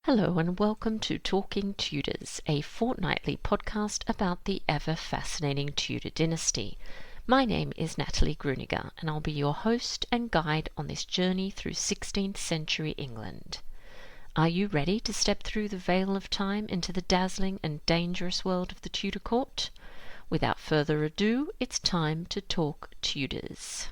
Hello and welcome to Talking Tudors, a fortnightly podcast about the ever-fascinating Tudor dynasty. My name is Natalie Grueninger and I'll be your host and guide on this journey through 16th century England. Are you ready to step through the veil of time into the dazzling and dangerous world of the Tudor court? Without further ado, it's time to talk Tudors.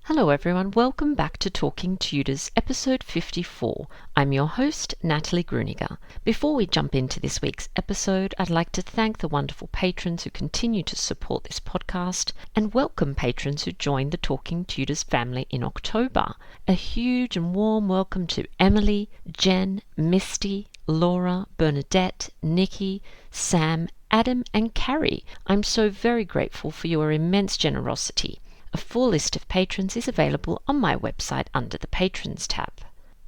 Hello everyone, welcome back to Talking Tudors, episode 54. I'm your host, Natalie Grueninger. Before we jump into this week's episode, I'd like to thank the wonderful patrons who continue to support this podcast and welcome patrons who joined the Talking Tudors family in October. A huge and warm welcome to Emily, Jen, Misty, Laura, Bernadette, Nikki, Sam, Adam and Carrie. I'm so very grateful for your immense generosity. A full list of patrons is available on my website under the Patrons tab.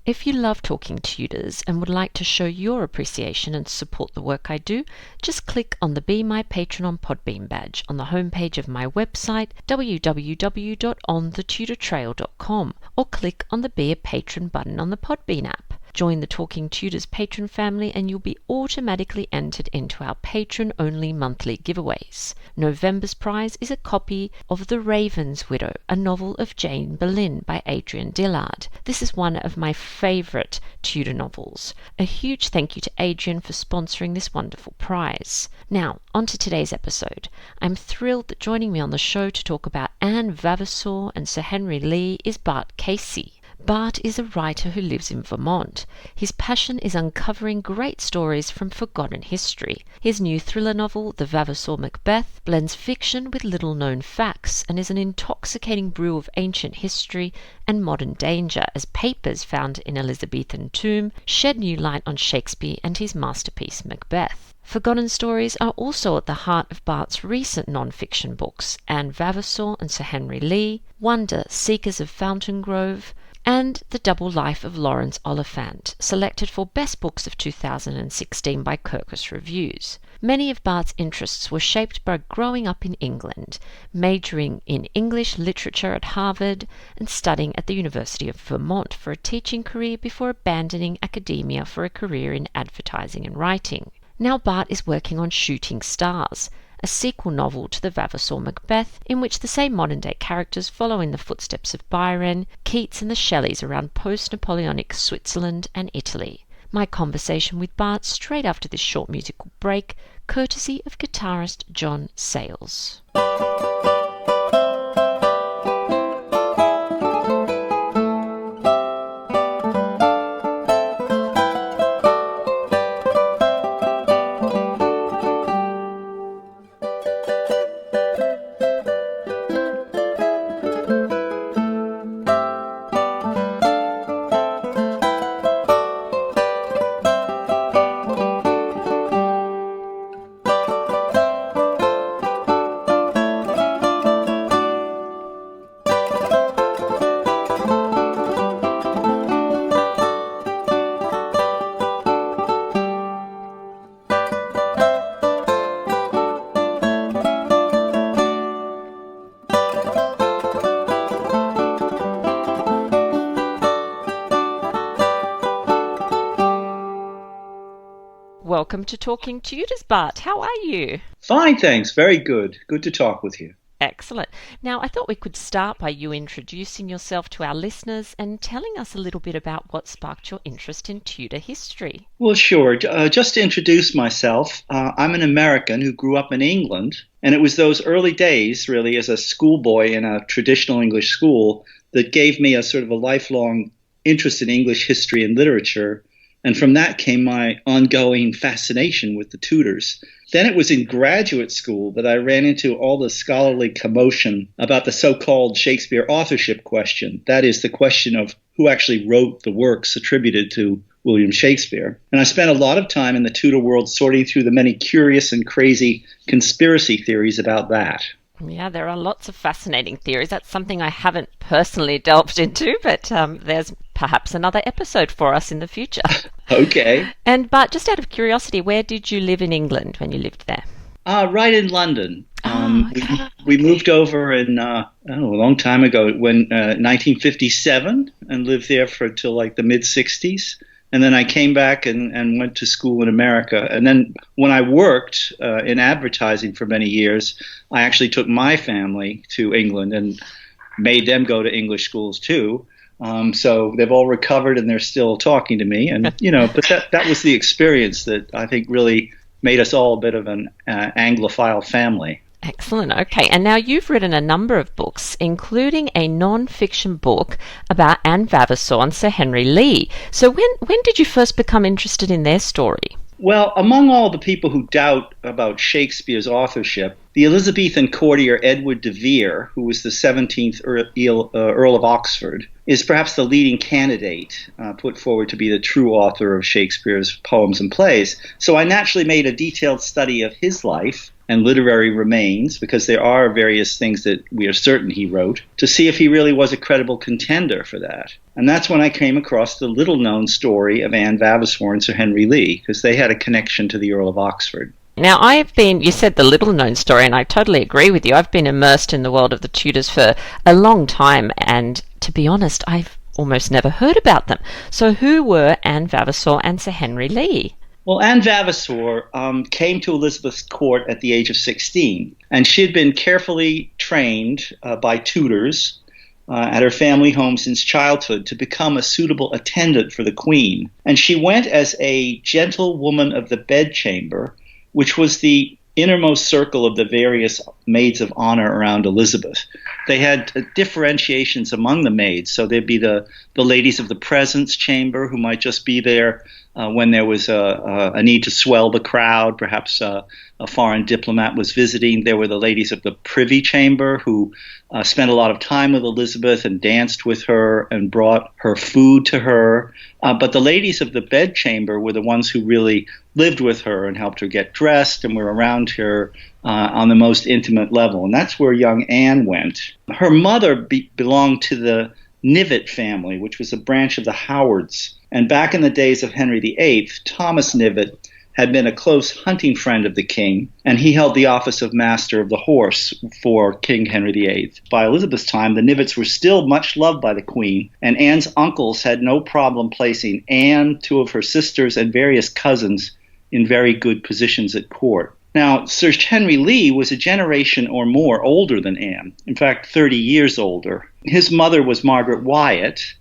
If you love Talking Tudors and would like to show your appreciation and support the work I do, just click on the Be My Patron on Podbean badge on the homepage of my website www.onthetudortrail.com or click on the Be a Patron button on the Podbean app. Join the Talking Tudors patron family and you'll be automatically entered into our patron-only monthly giveaways. November's prize is a copy of The Raven's Widow, a novel of Jane Boleyn by Adrian Dillard. This is one of my favourite Tudor novels. A huge thank you to Adrian for sponsoring this wonderful prize. Now, on to today's episode. I'm thrilled that joining me on the show to talk about Anne Vavasour and Sir Henry Lee is Bart Casey. Bart is a writer who lives in Vermont. His passion is uncovering great stories from forgotten history. His new thriller novel, The Vavasour Macbeth, blends fiction with little-known facts and is an intoxicating brew of ancient history and modern danger as papers found in Elizabethan tomb shed new light on Shakespeare and his masterpiece Macbeth. Forgotten stories are also at the heart of Bart's recent non-fiction books, Anne Vavasour and Sir Henry Lee, Wonder, Seekers of Fountain Grove, and The Double Life of Lawrence Oliphant, selected for Best Books of 2016 by Kirkus Reviews. Many of Bart's interests were shaped by growing up in England, majoring in English literature at Harvard and studying at the University of Vermont for a teaching career before abandoning academia for a career in advertising and writing. Now Bart is working on Shooting Stars, a sequel novel to the Vavasour Macbeth, in which the same modern-day characters follow in the footsteps of Byron, Keats and the Shelleys around post-Napoleonic Switzerland and Italy. My conversation with Bart straight after this short musical break, courtesy of guitarist Jon Sayles. Welcome to Talking Tudors, Bart. How are you? Fine, thanks. Very good. Good to talk with you. Excellent. Now, I thought we could start by you introducing yourself to our listeners and telling us a little bit about what sparked your interest in Tudor history. Well, sure. Just to introduce myself, I'm an American who grew up in England, and it was those early days, really, as a schoolboy in a traditional English school that gave me a sort of a lifelong interest in English history and literature. And from that came my ongoing fascination with the Tudors. Then it was in graduate school that I ran into all the scholarly commotion about the so-called Shakespeare authorship question. That is, the question of who actually wrote the works attributed to William Shakespeare. And I spent a lot of time in the Tudor world sorting through the many curious and crazy conspiracy theories about that. Yeah, there are lots of fascinating theories. That's something I haven't personally delved into, but there's perhaps another episode for us in the future. Okay. But just out of curiosity, where did you live in England when you lived there? Right in London. Okay. We moved over in a long time ago, when 1957, and lived there for till like the mid 60s. And then I came back and went to school in America. And then when I worked in advertising for many years, I actually took my family to England and made them go to English schools too. So they've all recovered and they're still talking to me. And, but that was the experience that I think really made us all a bit of an Anglophile family. Excellent. Okay. And now you've written a number of books, including a non-fiction book about Anne Vavasour and Sir Henry Lee. So when did you first become interested in their story? Well, among all the people who doubt about Shakespeare's authorship, the Elizabethan courtier Edward de Vere, who was the 17th Earl of Oxford, is perhaps the leading candidate put forward to be the true author of Shakespeare's poems and plays. So I naturally made a detailed study of his life and literary remains, because there are various things that we are certain he wrote, to see if he really was a credible contender for that. And that's when I came across the little-known story of Anne Vavasour and Sir Henry Lee, because they had a connection to the Earl of Oxford. Now, you said the little-known story, and I totally agree with you. I've been immersed in the world of the Tudors for a long time, and to be honest, I've almost never heard about them. So who were Anne Vavasour and Sir Henry Lee? Well, Anne Vavasour came to Elizabeth's court at the age of 16, and she had been carefully trained by tutors at her family home since childhood to become a suitable attendant for the Queen. And she went as a gentlewoman of the bedchamber, which was the innermost circle of the various maids of honor around Elizabeth. They had differentiations among the maids, so there'd be the ladies of the presence chamber, who might just be there when there was a need to swell the crowd. Perhaps a foreign diplomat was visiting. There were the ladies of the privy chamber, who spent a lot of time with Elizabeth and danced with her and brought her food to her. But the ladies of the bedchamber were the ones who really lived with her and helped her get dressed and were around her on the most intimate level. And that's where young Anne went. Her mother belonged to the Knivet family, which was a branch of the Howards. And back in the days of Henry VIII, Thomas Knivet had been a close hunting friend of the king, and he held the office of Master of the Horse for King Henry VIII. By Elizabeth's time, the Knivets were still much loved by the Queen, and Anne's uncles had no problem placing Anne, two of her sisters, and various cousins in very good positions at court. Now, Sir Henry Lee was a generation or more older than Anne, in fact 30 years older. His mother was Margaret Wyatt,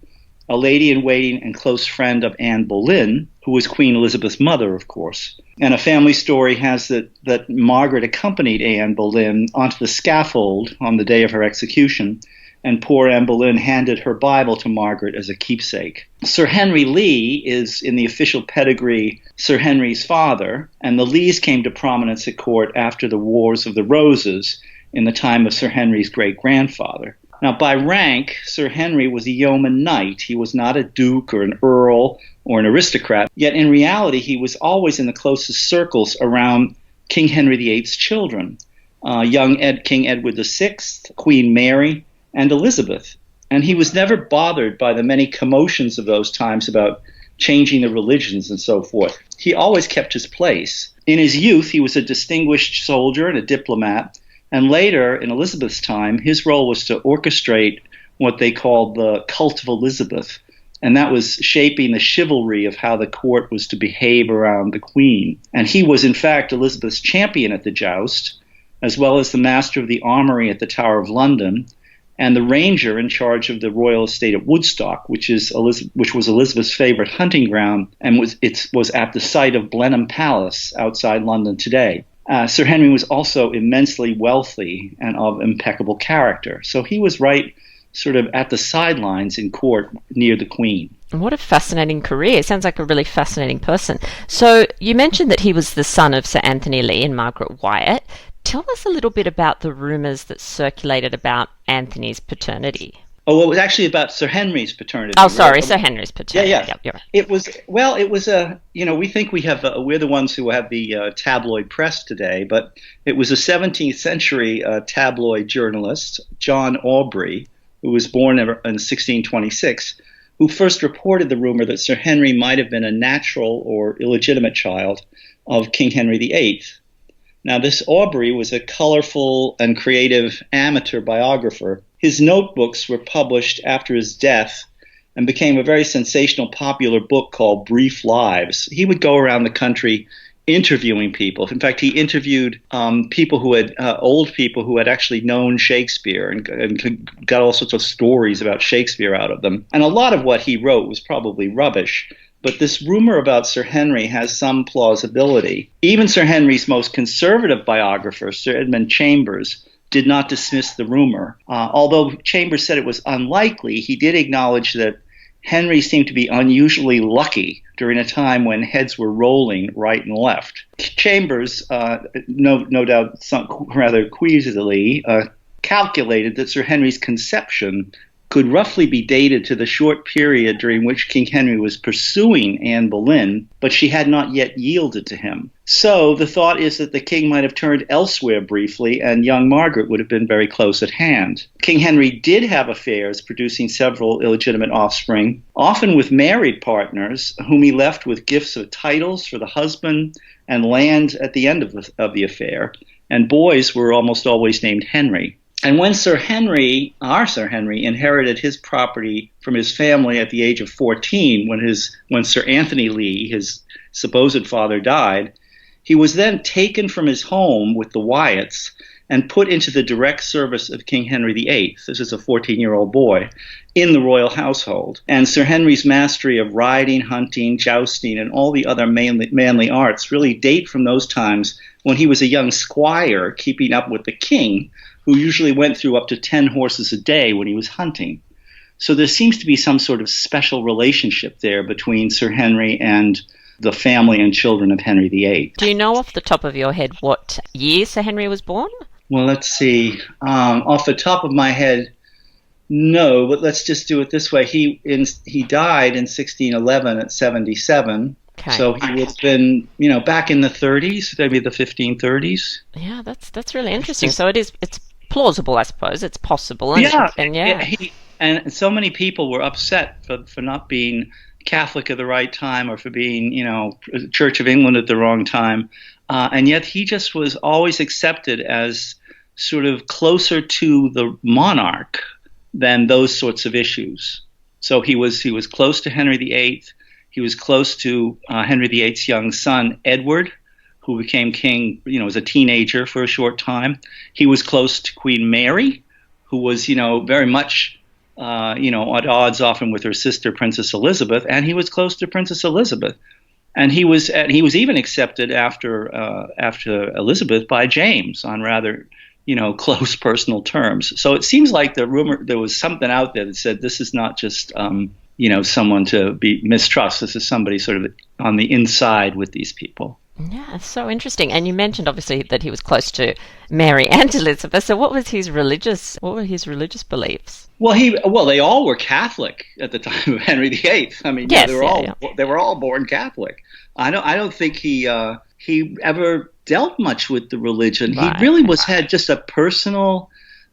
a lady-in-waiting and close friend of Anne Boleyn, who was Queen Elizabeth's mother, of course. And a family story has that Margaret accompanied Anne Boleyn onto the scaffold on the day of her execution, and poor Anne Boleyn handed her Bible to Margaret as a keepsake. Sir Henry Lee is, in the official pedigree, Sir Henry's father, and the Lees came to prominence at court after the Wars of the Roses in the time of Sir Henry's great-grandfather. Now, by rank, Sir Henry was a yeoman knight. He was not a duke or an earl or an aristocrat, yet in reality he was always in the closest circles around King Henry VIII's children, King Edward VI, Queen Mary, and Elizabeth. And he was never bothered by the many commotions of those times about changing the religions and so forth. He always kept his place. In his youth, he was a distinguished soldier and a diplomat, and later, in Elizabeth's time, his role was to orchestrate what they called the cult of Elizabeth, and that was shaping the chivalry of how the court was to behave around the Queen. And he was, in fact, Elizabeth's champion at the joust, as well as the master of the armory at the Tower of London, and the ranger in charge of the royal estate at Woodstock, which was Elizabeth's favorite hunting ground, and was at the site of Blenheim Palace outside London today. Sir Henry was also immensely wealthy and of impeccable character, so he was right sort of at the sidelines in court near the Queen. What a fascinating career. Sounds like a really fascinating person. So you mentioned that he was the son of Sir Anthony Lee and Margaret Wyatt. Tell us a little bit about the rumours that circulated about Anthony's paternity. Oh, well, it was actually about Sir Henry's paternity. Oh, sorry, right? Sir Henry's paternity. Yeah. Yep, you're right. It was we think we're the ones who have the tabloid press today, but it was a 17th century tabloid journalist, John Aubrey, who was born in 1626, who first reported the rumor that Sir Henry might have been a natural or illegitimate child of King Henry VIII. Now, this Aubrey was a colorful and creative amateur biographer. His notebooks were published after his death and became a very sensational, popular book called Brief Lives. He would go around the country interviewing people. In fact, he interviewed people who had old people who had actually known Shakespeare and got all sorts of stories about Shakespeare out of them. And a lot of what he wrote was probably rubbish. But this rumor about Sir Henry has some plausibility. Even Sir Henry's most conservative biographer, Sir Edmund Chambers, did not dismiss the rumor. Although Chambers said it was unlikely, he did acknowledge that Henry seemed to be unusually lucky during a time when heads were rolling right and left. Chambers, no doubt rather queasily, calculated that Sir Henry's conception could roughly be dated to the short period during which King Henry was pursuing Anne Boleyn, but she had not yet yielded to him. So the thought is that the king might have turned elsewhere briefly, and young Margaret would have been very close at hand. King Henry did have affairs, producing several illegitimate offspring, often with married partners, whom he left with gifts of titles for the husband and land at the end of the affair, and boys were almost always named Henry. And when our Sir Henry, inherited his property from his family at the age of 14, when Sir Anthony Lee, his supposed father, died, he was then taken from his home with the Wyatts and put into the direct service of King Henry VIII. This is a 14-year-old boy in the royal household. And Sir Henry's mastery of riding, hunting, jousting, and all the other manly arts really date from those times when he was a young squire keeping up with the king, who usually went through up to 10 horses a day when he was hunting. So there seems to be some sort of special relationship there between Sir Henry and the family and children of Henry VIII. Do you know off the top of your head what year Sir Henry was born? Well, let's see. Off the top of my head, no, but let's just do it this way. He died in 1611 at 77. Okay. So he would have been, back in the 30s, maybe the 1530s. Yeah, that's really interesting. So it's plausible, I suppose. It's possible. And so many people were upset for not being Catholic at the right time or for being, Church of England at the wrong time. And yet he just was always accepted as sort of closer to the monarch than those sorts of issues. So he was close to Henry VIII. He was close to Henry VIII's young son, Edward, who became king, as a teenager for a short time. He was close to Queen Mary, who was, very much, at odds often with her sister, Princess Elizabeth, and he was close to Princess Elizabeth. And he was even accepted after Elizabeth by James on rather, close personal terms. So it seems like there was something out there that said this is not just someone to be mistrust. This is somebody sort of on the inside with these people. Yeah, it's so interesting. And you mentioned obviously that he was close to Mary and Elizabeth. So what were his religious beliefs? Well, they all were Catholic at the time of Henry VIII. I mean, yes, they were all born Catholic. I don't think he ever dealt much with the religion. Right. He really had just a personal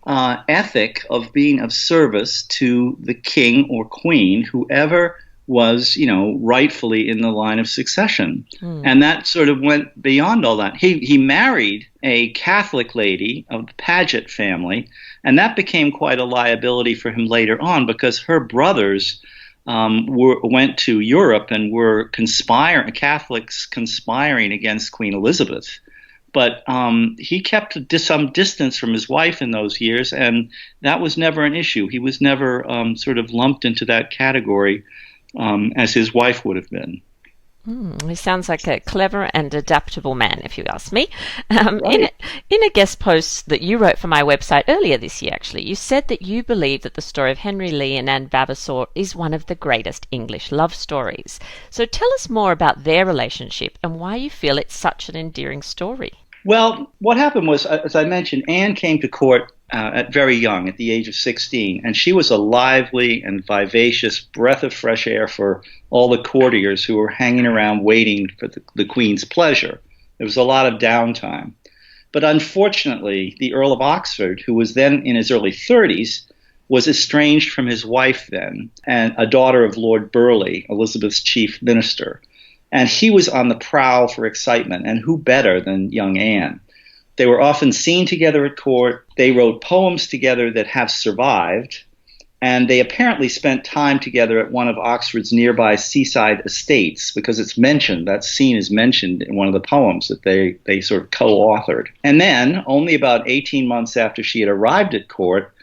ethic of being of service to the king or queen, whoever was, rightfully in the line of succession. And that sort of went beyond all that. He married a Catholic lady of the Paget family, and that became quite a liability for him later on because her brothers went to Europe and were Catholics conspiring against Queen Elizabeth. But he kept some distance from his wife in those years, and that was never an issue. He was never sort of lumped into that category as his wife would have been. He sounds like a clever and adaptable man, if you ask me. Right. In a guest post that you wrote for my website earlier this year, actually, you said that you believe that the story of Henry Lee and Anne Vavasour is one of the greatest English love stories. So tell us more about their relationship and why you feel it's such an endearing story. Well, what happened was, as I mentioned, Anne came to court at very young, at the age of 16, and she was a lively and vivacious breath of fresh air for all the courtiers who were hanging around waiting for the Queen's pleasure. There was a lot of downtime. But unfortunately, the Earl of Oxford, who was then in his early 30s, was estranged from his wife then, and a daughter of Lord Burleigh, Elizabeth's chief minister. And he was on the prowl for excitement, and who better than young Anne? They were often seen together at court. They wrote poems together that have survived, and they apparently spent time together at one of Oxford's nearby seaside estates, because it's mentioned, that scene is mentioned in one of the poems that they sort of co-authored. And then, only about 18 months after she had arrived at court,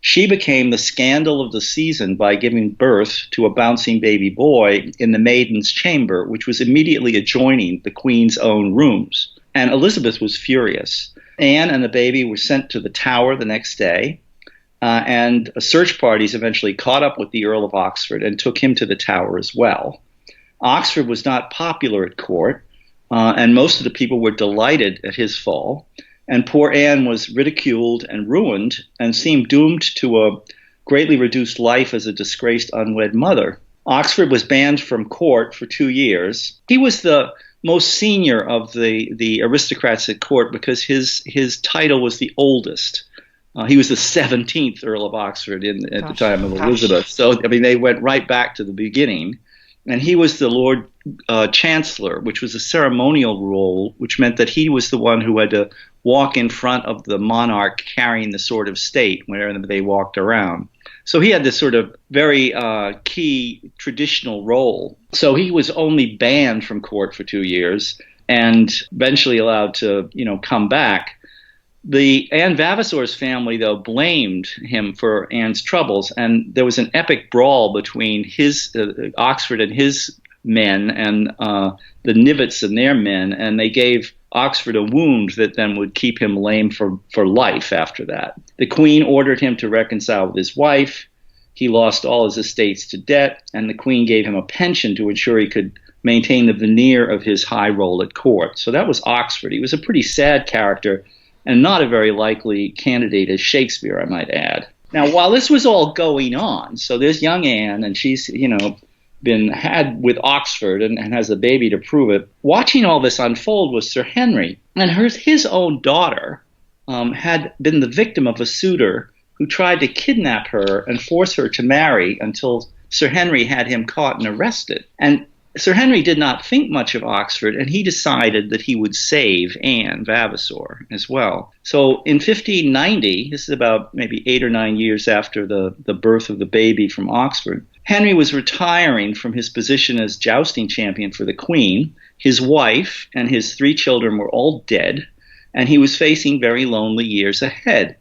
she became the scandal of the season by giving birth to a bouncing baby boy in the maiden's chamber, which was immediately adjoining the Queen's own rooms. And Elizabeth was furious. Anne and the baby were sent to the Tower the next day, and search parties eventually caught up with the Earl of Oxford and took him to the Tower as well. Oxford was not popular at court, and most of the people were delighted at his fall. And poor Anne was ridiculed and ruined and seemed doomed to a greatly reduced life as a disgraced unwed mother. Oxford was banned from court for 2 years. He was the most senior of the aristocrats at court because his title was the oldest. He was the 17th Earl of Oxford at the time of Elizabeth. So, I mean, they went right back to the beginning. And he was the Lord Chancellor, which was a ceremonial role, which meant that he was the one who had to walk in front of the monarch carrying the sword of state whenever they walked around. So he had this sort of very key traditional role. So he was only banned from court for 2 years and eventually allowed to, come back. The Anne Vavasour's family, though, blamed him for Anne's troubles, and there was an epic brawl between his Oxford and his men and the Knivets and their men, and they gave Oxford a wound that then would keep him lame for life after that. The Queen ordered him to reconcile with his wife. He lost all his estates to debt, and the Queen gave him a pension to ensure he could maintain the veneer of his high role at court. So that was Oxford. He was a pretty sad character, and not a very likely candidate as Shakespeare, I might add. Now, while this was all going on, so there's young Anne, and she's, been had with Oxford and has a baby to prove it. Watching all this unfold was Sir Henry, and his own daughter had been the victim of a suitor who tried to kidnap her and force her to marry until Sir Henry had him caught and arrested. And Sir Henry did not think much of Oxford, and he decided that he would save Anne Vavasour as well. So in 1590, this is about maybe 8 or 9 years after the birth of the baby from Oxford, Henry was retiring from his position as jousting champion for the Queen. His wife and his 3 children were all dead, and he was facing very lonely years ahead.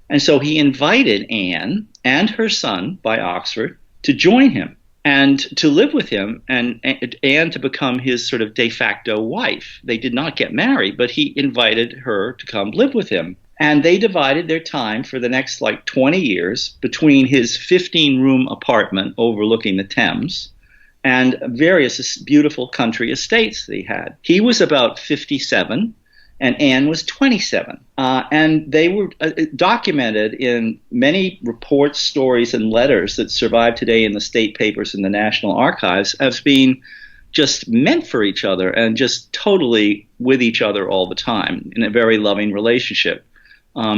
And so he invited Anne and her son by Oxford to join him and to live with him, and Anne to become his sort of de facto wife. They did not get married, but he invited her to come live with him. And they divided their time for the next 20 years between his 15-room apartment overlooking the Thames and various beautiful country estates that he had. He was about 57, and Anne was 27. And they were documented in many reports, stories, and letters that survive today in the state papers and the National Archives as being just meant for each other and just totally with each other all the time in a very loving relationship.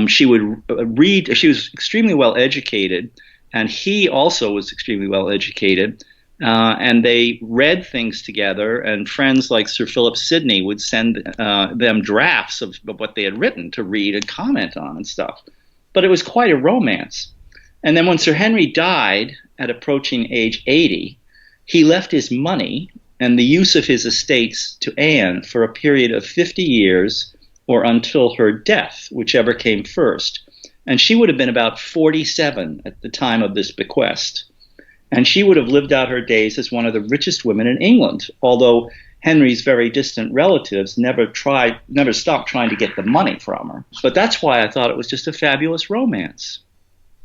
She would read, she was extremely well educated, and he also was extremely well educated. And they read things together, and friends like Sir Philip Sidney would send them drafts of what they had written to read and comment on and stuff. But it was quite a romance. And then when Sir Henry died at approaching age 80, he left his money and the use of his estates to Anne for a period of 50 years or until her death, whichever came first. And she would have been about 47 at the time of this bequest. And she would have lived out her days as one of the richest women in England, although Henry's very distant relatives never stopped trying to get the money from her. But that's why I thought it was just a fabulous romance.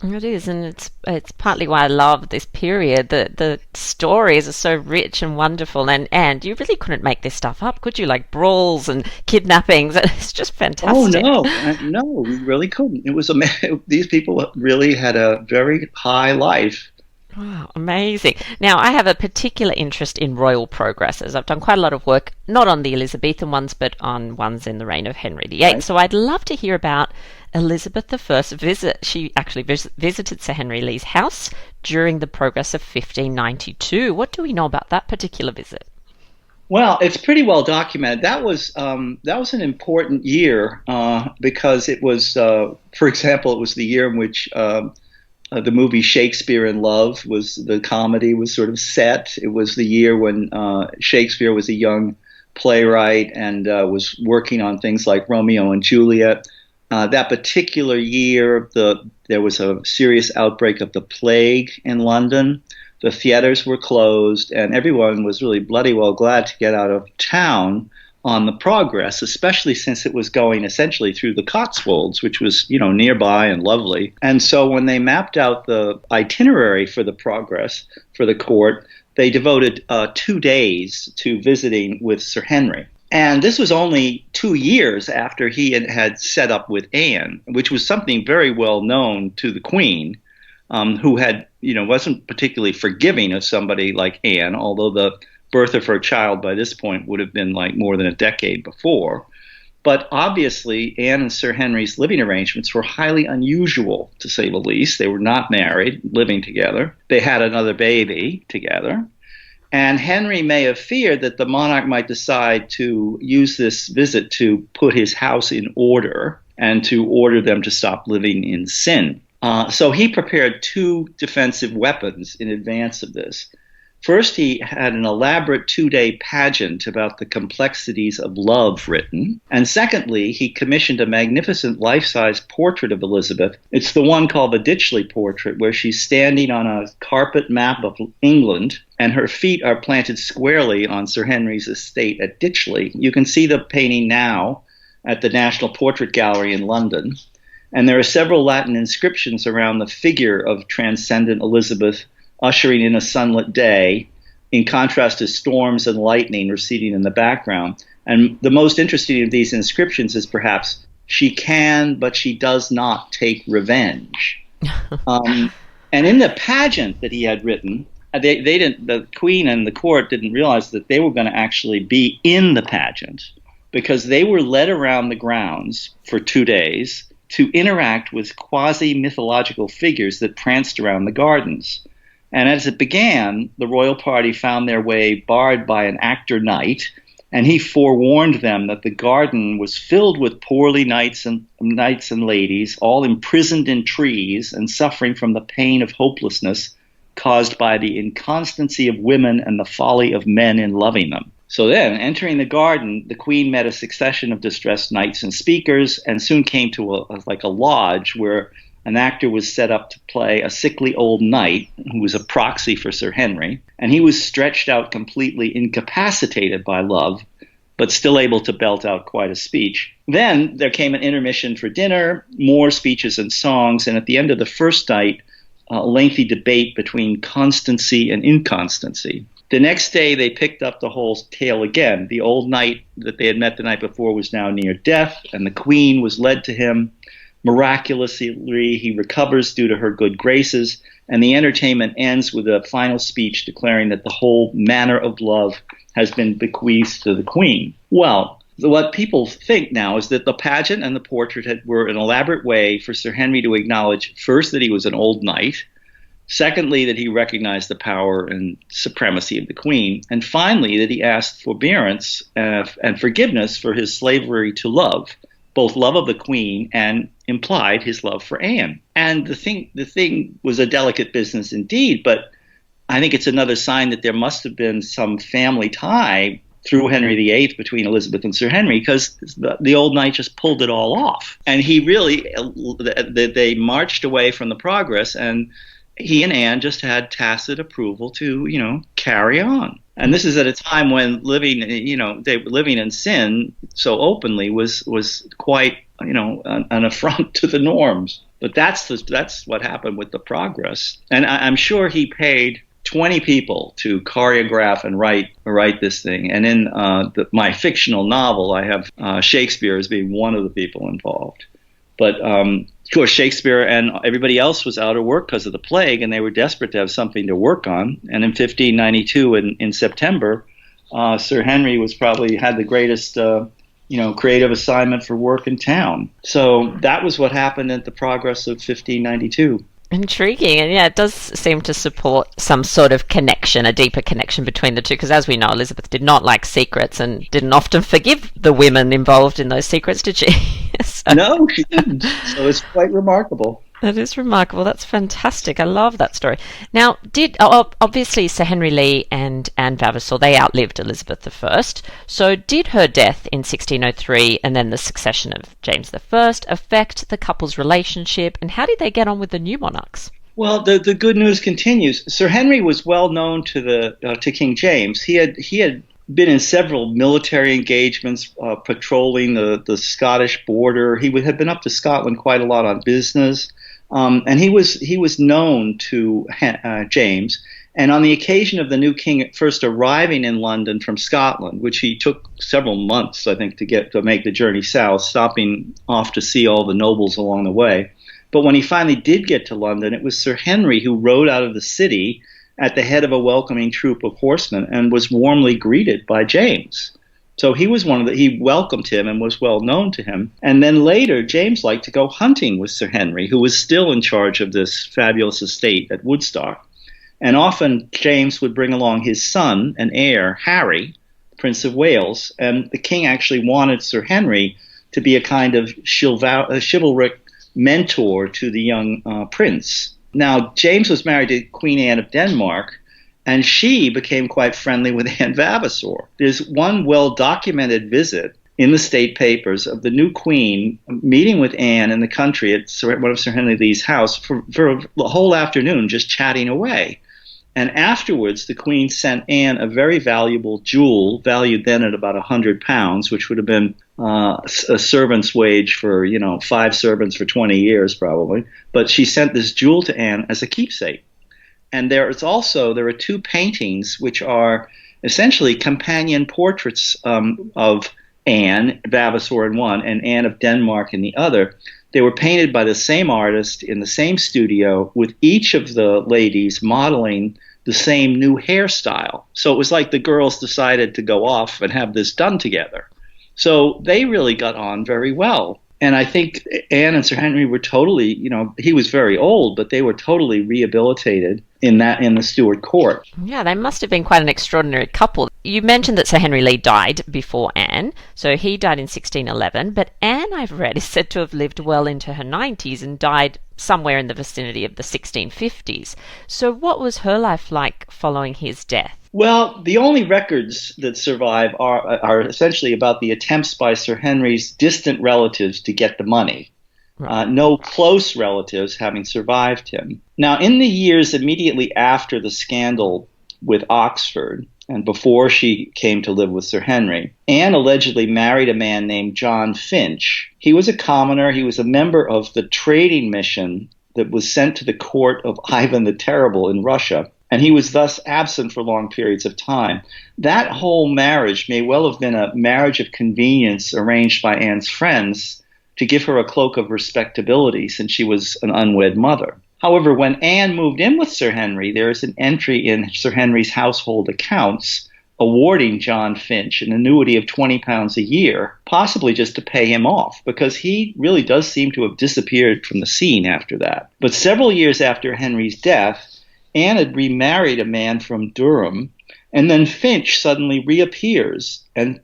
It is, and it's partly why I love this period. The stories are so rich and wonderful, and you really couldn't make this stuff up, could you? Like brawls and kidnappings, it's just fantastic. Oh no, we really couldn't. It was these people really had a very high life. Wow, amazing. Now, I have a particular interest in royal progresses. I've done quite a lot of work, not on the Elizabethan ones, but on ones in the reign of Henry VIII. Right. So I'd love to hear about Elizabeth I's visit. She actually visited Sir Henry Lee's house during the progress of 1592. What do we know about that particular visit? Well, it's pretty well documented. That was an important year because it was, for example, it was the year in which the movie Shakespeare in Love the comedy was sort of set. It was the year when Shakespeare was a young playwright and was working on things like Romeo and Juliet. That particular year, there was a serious outbreak of the plague in London. The theaters were closed, and everyone was really bloody well glad to get out of town on the progress, especially since it was going essentially through the Cotswolds, which was, nearby and lovely. And so when they mapped out the itinerary for the progress for the court, they devoted 2 days to visiting with Sir Henry. And this was only 2 years after he had set up with Anne, which was something very well known to the Queen, who had, wasn't particularly forgiving of somebody like Anne, although the birth of her child by this point would have been like more than a decade before. But obviously, Anne and Sir Henry's living arrangements were highly unusual, to say the least. They were not married, living together. They had another baby together. And Henry may have feared that the monarch might decide to use this visit to put his house in order and to order them to stop living in sin. So he prepared 2 defensive weapons in advance of this. First, he had an elaborate 2-day pageant about the complexities of love written. And secondly, he commissioned a magnificent life-size portrait of Elizabeth. It's the one called the Ditchley portrait, where she's standing on a carpet map of England, and her feet are planted squarely on Sir Henry's estate at Ditchley. You can see the painting now at the National Portrait Gallery in London. And there are several Latin inscriptions around the figure of transcendent Elizabeth ushering in a sunlit day, in contrast to storms and lightning receding in the background. And the most interesting of these inscriptions is perhaps, "She can, but she does not take revenge." And in the pageant that he had written, the Queen and the court didn't realize that they were going to actually be in the pageant, because they were led around the grounds for 2 days to interact with quasi-mythological figures that pranced around the gardens. And as it began, the royal party found their way barred by an actor knight, and he forewarned them that the garden was filled with poorly knights and ladies, all imprisoned in trees and suffering from the pain of hopelessness caused by the inconstancy of women and the folly of men in loving them. So then, entering the garden, the Queen met a succession of distressed knights and speakers, and soon came to a lodge where an actor was set up to play a sickly old knight who was a proxy for Sir Henry, and he was stretched out completely incapacitated by love, but still able to belt out quite a speech. Then there came an intermission for dinner, more speeches and songs, and at the end of the first night, a lengthy debate between constancy and inconstancy. The next day, they picked up the whole tale again. The old knight that they had met the night before was now near death, and the Queen was led to him. Miraculously, he recovers due to her good graces, and the entertainment ends with a final speech declaring that the whole manner of love has been bequeathed to the Queen. Well, what people think now is that the pageant and the portrait were an elaborate way for Sir Henry to acknowledge, first, that he was an old knight, secondly, that he recognized the power and supremacy of the Queen, and finally, that he asked forbearance and forgiveness for his slavery to love, both love of the Queen and implied his love for Anne. And the thing was a delicate business indeed, but I think it's another sign that there must have been some family tie through Henry VIII between Elizabeth and Sir Henry, because the old knight just pulled it all off. And he really, they marched away from the progress, and he and Anne just had tacit approval to, carry on. And this is at a time when they were living in sin so openly was quite, an affront to the norms. But that's what happened with the progress. And I'm sure he paid 20 people to choreograph and write this thing. And in my fictional novel, I have Shakespeare as being one of the people involved. But of course, Shakespeare and everybody else was out of work because of the plague, and they were desperate to have something to work on. And in 1592, in September, Sir Henry had the greatest creative assignment for work in town. So that was what happened at the progress of 1592. Intriguing. And it does seem to support some sort of connection, a deeper connection between the two, because as we know, Elizabeth did not like secrets and didn't often forgive the women involved in those secrets, did she? No, she didn't. So it's quite remarkable. That is remarkable. That's fantastic. I love that story. Now, obviously Sir Henry Lee and Anne Vavasour, they outlived Elizabeth I. So did her death in 1603 and then the succession of James I affect the couple's relationship, and how did they get on with the new monarchs? Well, the good news continues. Sir Henry was well known to King James. He had been in several military engagements, patrolling the Scottish border. He had been up to Scotland quite a lot on business. And he was known to James. And on the occasion of the new king first arriving in London from Scotland, which he took several months, I think, to make the journey south, stopping off to see all the nobles along the way. But when he finally did get to London, it was Sir Henry who rode out of the city at the head of a welcoming troop of horsemen and was warmly greeted by James. So he was he welcomed him and was well known to him. And then later, James liked to go hunting with Sir Henry, who was still in charge of this fabulous estate at Woodstock. And often James would bring along his son and heir, Harry, Prince of Wales. And the king actually wanted Sir Henry to be a kind of chivalric mentor to the young prince. Now, James was married to Queen Anne of Denmark, and she became quite friendly with Anne Vavasour. There's one well-documented visit in the state papers of the new queen meeting with Anne in the country at one of Sir Henry Lee's house for the whole afternoon, just chatting away. And afterwards, the queen sent Anne a very valuable jewel, valued then at about £100, which would have been a servant's wage for, 5 servants for 20 years probably. But she sent this jewel to Anne as a keepsake. And there are 2 paintings which are essentially companion portraits of Anne, Vavasour in one, and Anne of Denmark in the other. They were painted by the same artist in the same studio, with each of the ladies modeling the same new hairstyle. So it was like the girls decided to go off and have this done together. So they really got on very well. And I think Anne and Sir Henry were totally, he was very old, but they were totally rehabilitated in the Stuart court. Yeah, they must have been quite an extraordinary couple. You mentioned that Sir Henry Lee died before Anne, so he died in 1611, but Anne, I've read, is said to have lived well into her 90s and died somewhere in the vicinity of the 1650s. So what was her life like following his death? Well, the only records that survive are essentially about the attempts by Sir Henry's distant relatives to get the money. Right. No close relatives having survived him. Now, in the years immediately after the scandal with Oxford, and before she came to live with Sir Henry, Anne allegedly married a man named John Finch. He was a commoner. He was a member of the trading mission that was sent to the court of Ivan the Terrible in Russia, and he was thus absent for long periods of time. That whole marriage may well have been a marriage of convenience arranged by Anne's friends to give her a cloak of respectability since she was an unwed mother. However, when Anne moved in with Sir Henry, there is an entry in Sir Henry's household accounts awarding John Finch an annuity of £20 a year, possibly just to pay him off, because he really does seem to have disappeared from the scene after that. But several years after Henry's death, Anne had remarried a man from Durham, and then Finch suddenly reappears, and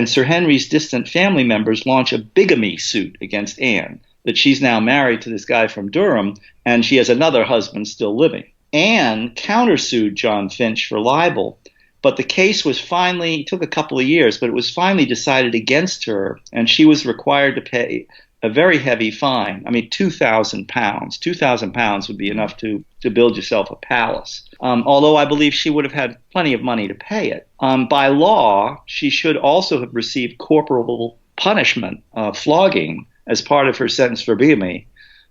Sir Henry's distant family members launch a bigamy suit against Anne, that she's now married to this guy from Durham, and she has another husband still living. Anne countersued John Finch for libel, but the case was finally, it took a couple of years, but it was finally decided against her, and she was required to pay a very heavy fine. I mean, £2,000. £2,000 would be enough to build yourself a palace. Although I believe she would have had plenty of money to pay it. By law, she should also have received corporal punishment, flogging, as part of her sentence for bigamy.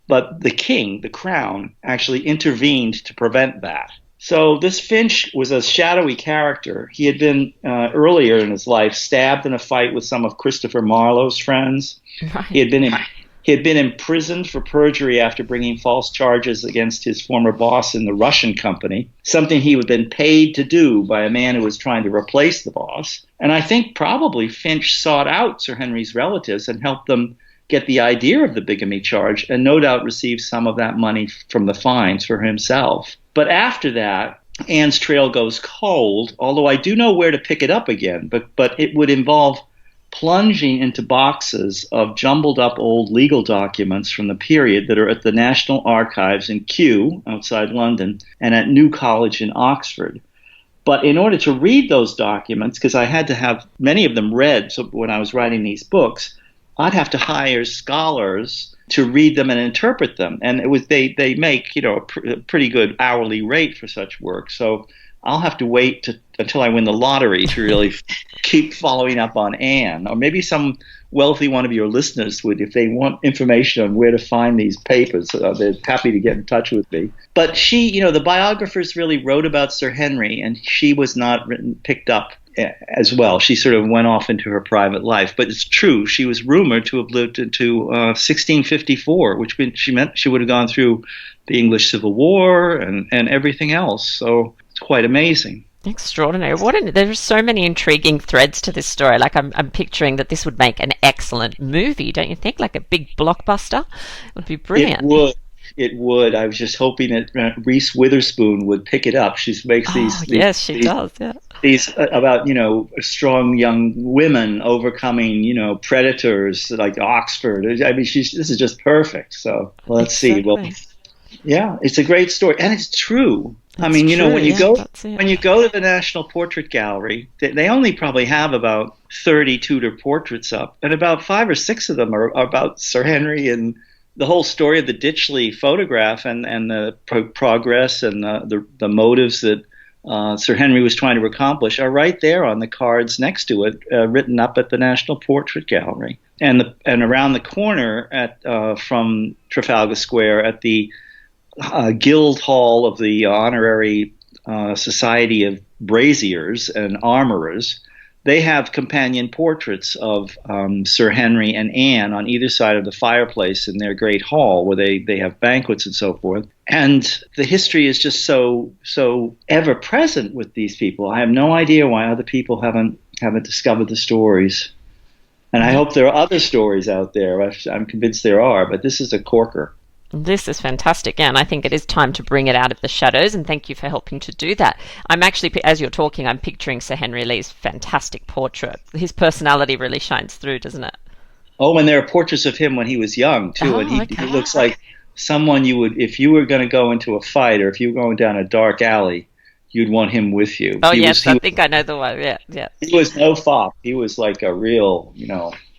But the king, the crown, actually intervened to prevent that. So this Finch was a shadowy character. He had been, earlier in his life, stabbed in a fight with some of Christopher Marlowe's friends. Right. He had been imprisoned for perjury after bringing false charges against his former boss in the Russian company, something he had been paid to do by a man who was trying to replace the boss. And I think probably Finch sought out Sir Henry's relatives and helped them get the idea of the bigamy charge, and no doubt received some of that money from the fines for himself. But after that, Anne's trail goes cold, although I do know where to pick it up again, but it would involve plunging into boxes of jumbled up old legal documents from the period that are at the National Archives in Kew, outside London, and at New College in Oxford. But in order to read those documents, because I had to have many of them read so when I was writing these books, I'd have to hire scholars to read them and interpret them. And they make, a pretty good hourly rate for such work. So I'll have to wait until I win the lottery to really keep following up on Anne. Or maybe some wealthy one of your listeners would, if they want information on where to find these papers, they're happy to get in touch with me. But she, the biographers really wrote about Sir Henry, and she was not picked up as well. She sort of went off into her private life. But it's true, she was rumored to have lived into 1654, which meant she would have gone through the English Civil War and everything else. So it's quite amazing. Extraordinary. There are so many intriguing threads to this story. Like I'm picturing that this would make an excellent movie, don't you think? Like a big blockbuster. It would be brilliant. It would. I was just hoping that Reese Witherspoon would pick it up. She makes these. Yes, she does. Yeah. These about strong young women overcoming predators like Oxford. I mean, this is just perfect. So let's see. Well, yeah, it's a great story, and it's true. I mean, when you go to the National Portrait Gallery, they only probably have about 30 Tudor portraits up, and about 5 or 6 of them are about Sir Henry, and the whole story of the Ditchley photograph and the progress and the motives that Sir Henry was trying to accomplish are right there on the cards next to it, written up at the National Portrait Gallery, and around the corner from Trafalgar Square at the Guild Hall of the Honorary Society of Braziers and Armourers. They have companion portraits of Sir Henry and Anne on either side of the fireplace in their great hall where they have banquets and so forth. And the history is just so ever present with these people. I have no idea why other people haven't discovered the stories. And I hope there are other stories out there. I'm convinced there are, but this is a corker. This is fantastic, and I think it is time to bring it out of the shadows, and thank you for helping to do that. I'm actually, as you're talking, I'm picturing Sir Henry Lee's fantastic portrait. His personality really shines through, doesn't it? Oh, and there are portraits of him when he was young, too, and he looks like someone you would, if you were going to go into a fight or if you were going down a dark alley, you'd want him with you. Oh, yes, I think I know the one, yeah. He was no fop. He was like a real,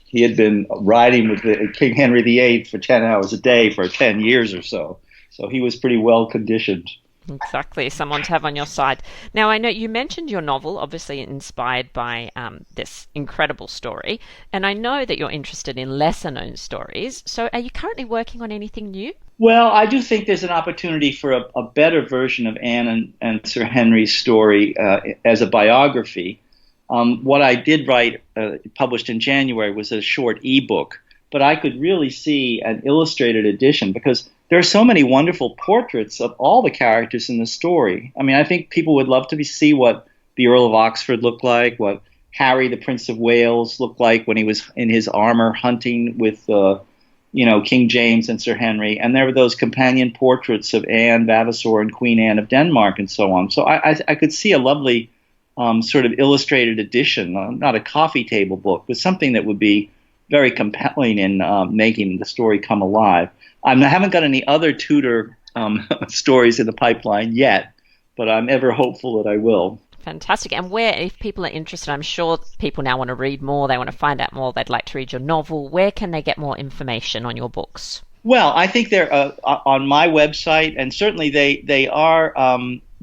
he had been riding with King Henry VIII for 10 hours a day for 10 years or so. So he was pretty well conditioned. Exactly, someone to have on your side. Now, I know you mentioned your novel, obviously inspired by this incredible story, and I know that you're interested in lesser-known stories. So are you currently working on anything new? Well, I do think there's an opportunity for a better version of Anne and Sir Henry's story as a biography. What I did write, published in January, was a short ebook, but I could really see an illustrated edition because there are so many wonderful portraits of all the characters in the story. I mean, I think people would love to see what the Earl of Oxford looked like, what Harry, the Prince of Wales, looked like when he was in his armor hunting with, King James and Sir Henry. And there were those companion portraits of Anne, Vavasour, and Queen Anne of Denmark, and so on. So I could see a lovely sort of illustrated edition, not a coffee table book, but something that would be very compelling in making the story come alive. I haven't got any other Tudor stories in the pipeline yet, but I'm ever hopeful that I will. Fantastic. And where, if people are interested, I'm sure people now want to read more, they want to find out more, they'd like to read your novel. Where can they get more information on your books? Well, I think they're on my website, and certainly they are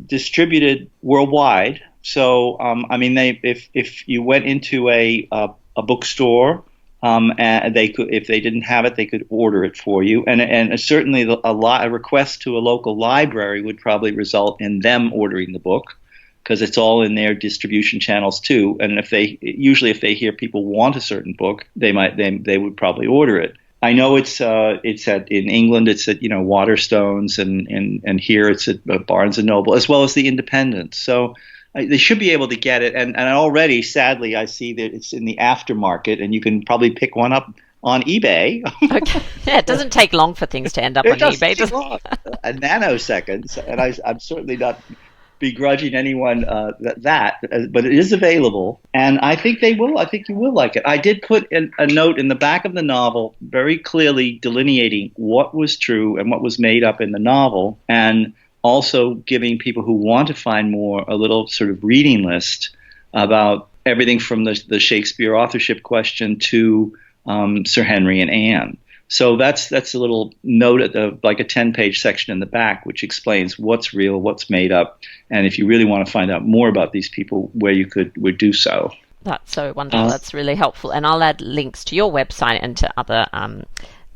distributed worldwide. So, I mean, if you went into a bookstore, and they could, if they didn't have it, they could order it for you. And certainly a request to a local library would probably result in them ordering the book, because it's all in their distribution channels too. And if they hear people want a certain book, they would probably order it. I know it's in England, it's at Waterstones, and here it's at Barnes and Noble, as well as the Independent. So they should be able to get it. And already, sadly, I see that it's in the aftermarket, and you can probably pick one up on eBay. Okay. Yeah, it doesn't take long for things to end up on eBay. A nanosecond, and I'm certainly not begrudging anyone that, but it is available, and I think they will. I think you will like it. I did put a note in the back of the novel, very clearly delineating what was true and what was made up in the novel, and also giving people who want to find more a little sort of reading list about everything from the Shakespeare authorship question to Sir Henry and Anne. So that's a little note at like a 10-page section in the back, which explains what's real, what's made up, and if you really want to find out more about these people, where you would do so. That's so wonderful. That's really helpful. And I'll add links to your website and to other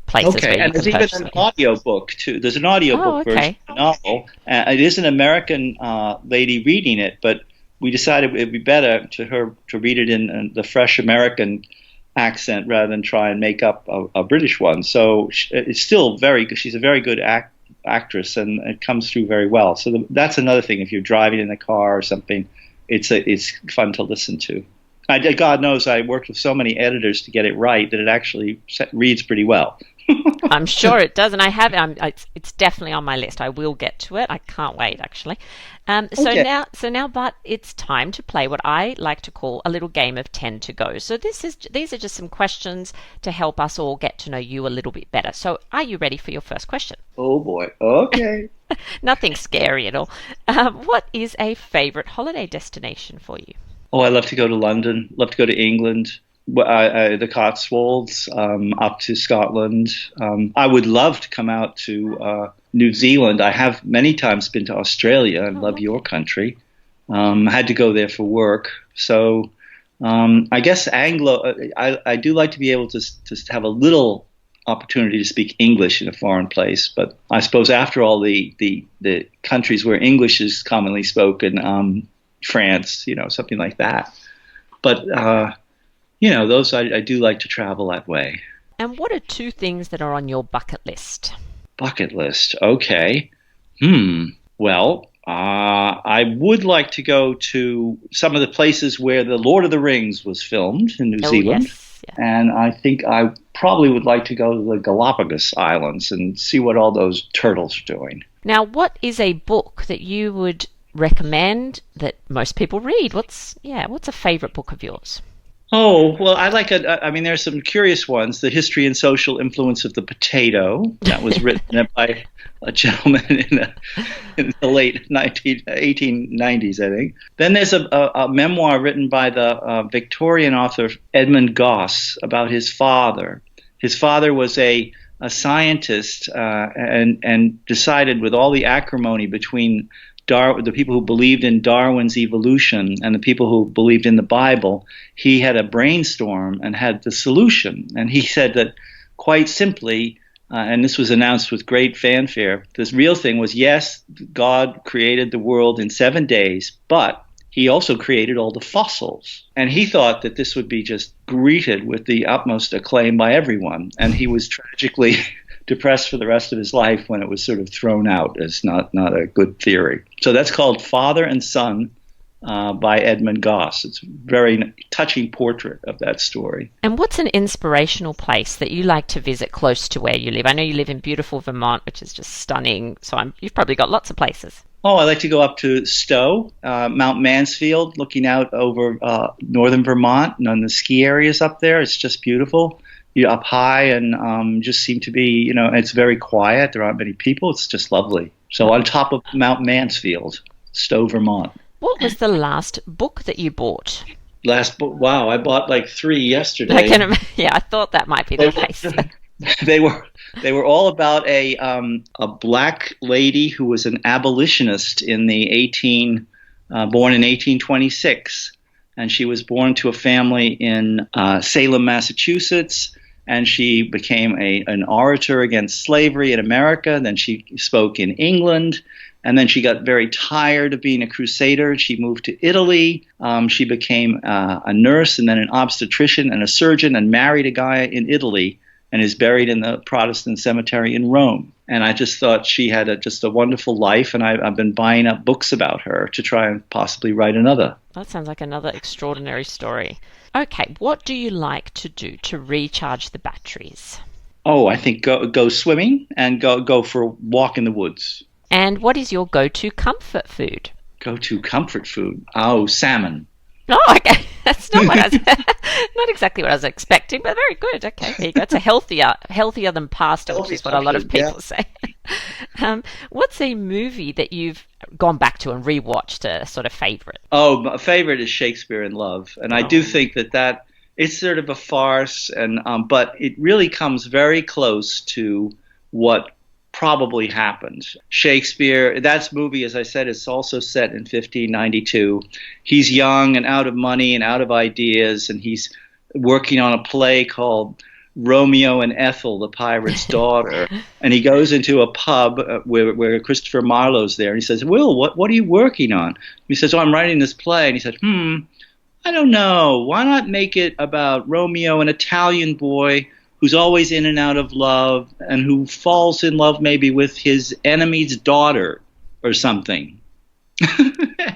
places. Okay, and there's even an audio book too. There's an audio book version of the novel. It is an American lady reading it, but we decided it would be better to read it in the fresh American accent rather than try and make up a British one. So it's still very good. She's a very good actress, and it comes through very well. So that's another thing. If you're driving in the car or something, it's fun to listen to. God knows I worked with so many editors to get it right that it actually reads pretty well. I'm sure it does, and I have it. It's definitely on my list. I will get to it. I can't wait, actually. Okay. So now, Bart, it's time to play what I like to call a little game of 10 to go. So these are just some questions to help us all get to know you a little bit better. So are you ready for your first question? Oh boy. Okay. Nothing scary at all. What is a favorite holiday destination for you? Oh, I love to go to London. Love to go to England. The Cotswolds, up to Scotland. I would love to come out to New Zealand. I have many times been to Australia and love your country. I had to go there for work. So I guess I do like to be able to have a little opportunity to speak English in a foreign place. But I suppose after all the countries where English is commonly spoken, France, something like that. But those I do like to travel that way. And what are two things that are on your bucket list? Bucket list. Okay. Well, I would like to go to some of the places where The Lord of the Rings was filmed in New Zealand. Yes. Yeah. And I think I probably would like to go to the Galapagos Islands and see what all those turtles are doing. Now, what is a book that you would recommend that most people read? What's a favorite book of yours? Oh, well, there's some curious ones. The History and Social Influence of the Potato. That was written by a gentleman in the late 1890s, I think. Then there's a memoir written by the Victorian author Edmund Gosse about his father. His father was a scientist and decided, with all the acrimony between the people who believed in Darwin's evolution and the people who believed in the Bible, he had a brainstorm and had the solution. And he said that, quite simply, and this was announced with great fanfare, this real thing was, yes, God created the world in 7 days, but he also created all the fossils. And he thought that this would be just greeted with the utmost acclaim by everyone. And he was tragically depressed for the rest of his life when it was sort of thrown out as not a good theory. So that's called Father and Son by Edmund Gosse. It's a very touching portrait of that story. And what's an inspirational place that you like to visit close to where you live? I know you live in beautiful Vermont, which is just stunning. So you've probably got lots of places. Oh, I like to go up to Stowe, Mount Mansfield, looking out over northern Vermont and on the ski areas up there. It's just beautiful. You're up high and just seem to be, it's very quiet. There aren't many people. It's just lovely. So on top of Mount Mansfield, Stowe, Vermont. What was the last book that you bought? Last book, wow, I bought like 3 I yesterday. can, yeah, I thought that might be the They case. were, they were they were all about a black lady who was an abolitionist in the 18 born in 1826, and she was born to a family in Salem, Massachusetts. And she became an orator against slavery in America. Then she spoke in England. And then she got very tired of being a crusader. She moved to Italy. She became a nurse and then an obstetrician and a surgeon and married a guy in Italy and is buried in the Protestant cemetery in Rome. And I just thought she had just a wonderful life, and I've been buying up books about her to try and possibly write another. That sounds like another extraordinary story. Okay, what do you like to do to recharge the batteries? Oh, I think go swimming and go for a walk in the woods. And what is your go-to comfort food? Go-to comfort food? Oh, salmon. Oh, okay. That's not what I was, not exactly what I was expecting, but very good. Okay, there you go. It's a healthier than pasta, which is what a lot of people say. What's a movie that you've gone back to and rewatched, a sort of favorite? Oh, my favorite is Shakespeare in Love, and I do think that it's sort of a farce, and but it really comes very close to what probably happened. Shakespeare, that movie, as I said, is also set in 1592. He's young and out of money and out of ideas, and he's working on a play called Romeo and Ethel, the pirate's daughter. And he goes into a pub where Christopher Marlowe's there, and he says, "Will, what are you working on?" He says, "Oh, I'm writing this play." And he said, I don't know. Why not make it about Romeo, an Italian boy who's always in and out of love and who falls in love maybe with his enemy's daughter or something."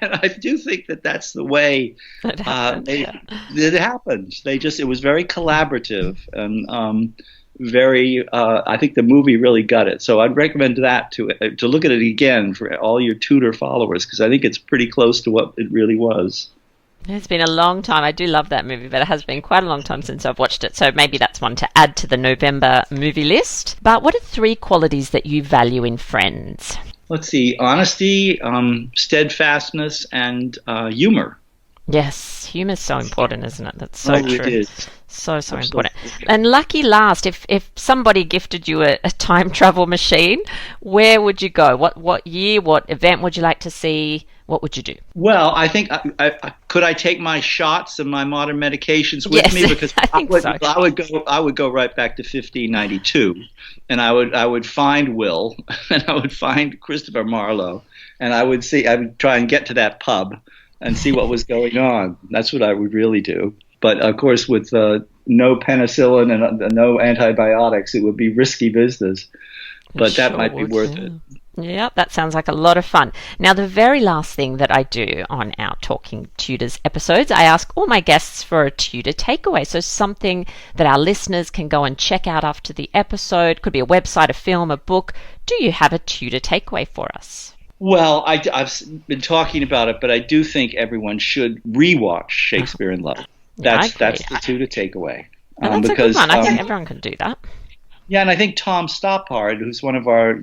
And I do think that's the way It happened, it happened. It was very collaborative and very, I think the movie really got it. So I'd recommend that to look at it again for all your Tudor followers, because I think it's pretty close to what it really was. It's been a long time. I do love that movie, but it has been quite a long time since I've watched it. So maybe that's one to add to the November movie list. But what are 3 qualities that you value in friends? Let's see, honesty, steadfastness, and humor. Yes, humor's so important, isn't it? That's so true. It is. So Absolutely. important. And lucky last, if somebody gifted you a time travel machine, where would you go? What year, what event would you like to see? What would you do? Well, I think could I take my shots and my modern medications with Yes, me? Because I think so. I would go right back to 1592, and I would find Will, and I would find Christopher Marlowe, and I would try and get to that pub and see what was going on. That's what I would really do. But of course, with no penicillin and no antibiotics, it would be risky business. But that might be worth it. Yeah, that sounds like a lot of fun. Now, the very last thing that I do on our Talking Tudors episodes, I ask all my guests for a Tutor Takeaway. So something that our listeners can go and check out after the episode. Could be a website, a film, a book. Do you have a Tutor Takeaway for us? Well, I've been talking about it, but I do think everyone should rewatch Shakespeare in Love. That's the Tutor Takeaway. That's a good one. I think everyone can do that. Yeah, and I think Tom Stoppard, who's one of our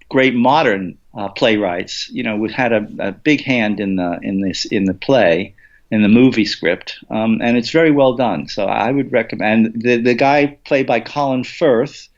great modern playwrights, had a big hand in the play, in the movie script, and it's very well done. So I would recommend the guy played by Colin Firth,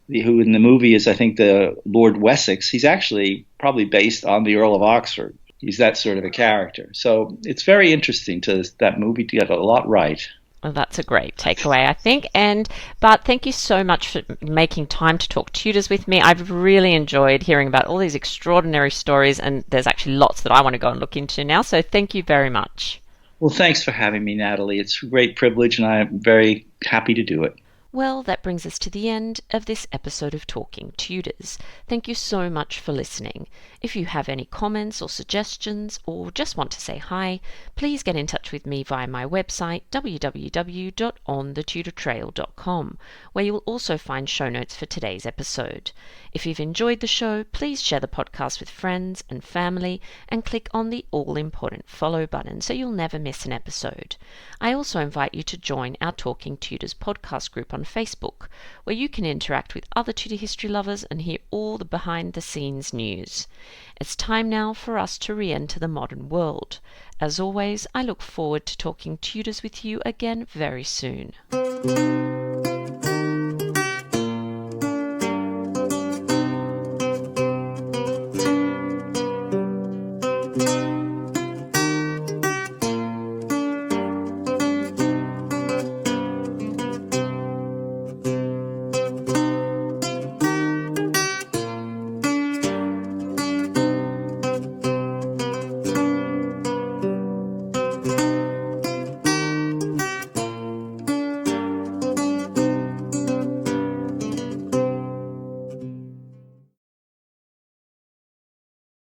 who in the movie is, I think, the Lord Wessex. He's actually probably based on the Earl of Oxford. He's that sort of a character. So it's very interesting that movie to get a lot right. Well, that's a great takeaway, I think. And Bart, thank you so much for making time to talk Tudors with me. I've really enjoyed hearing about all these extraordinary stories, and there's actually lots that I want to go and look into now. So thank you very much. Well, thanks for having me, Natalie. It's a great privilege, and I'm very happy to do it. Well, that brings us to the end of this episode of Talking Tudors. Thank you so much for listening. If you have any comments or suggestions or just want to say hi, please get in touch with me via my website www.onthetudortrail.com, where you will also find show notes for today's episode. If you've enjoyed the show, please share the podcast with friends and family and click on the all-important follow button so you'll never miss an episode. I also invite you to join our Talking Tudors podcast group on on Facebook, where you can interact with other Tudor history lovers and hear all the behind-the-scenes news. It's time now for us to re-enter the modern world. As always, I look forward to talking Tudors with you again very soon.